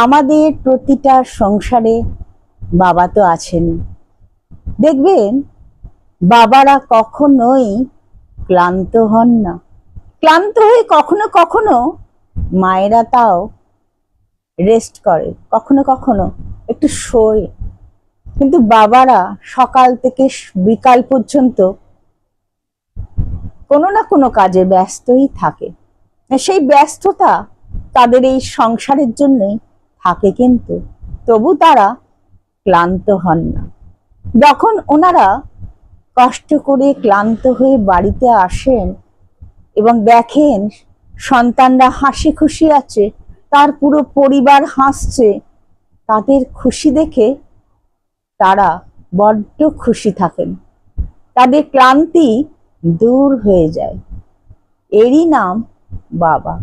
আমাদের প্রতিটা সংসারে বাবা তো আছেন। দেখবেন বাবারা কখনোই ক্লান্ত হন না। ক্লান্ত হয়ে কখনো কখনো মায়েরা তাও রেস্ট করে, কখনো কখনো একটু শোয়। কিন্তু বাবারা সকাল থেকে বিকাল পর্যন্ত কোনো না কোনো কাজে ব্যস্তই থাকে। সেই ব্যস্ততা তাদের এই সংসারের জন্যই থাকে, কিন্তু তবু তারা ক্লান্ত হন না। যখন ওনারা কষ্ট করে ক্লান্ত হয়ে বাড়িতে আসেন এবং দেখেন সন্তানরা হাসি খুশি আছে, তার পুরো পরিবার হাসছে, তাদের খুশি দেখে তারা বড্ড খুশি থাকেন। তাদের ক্লান্তি দূর হয়ে যায়। এরই নাম বাবা।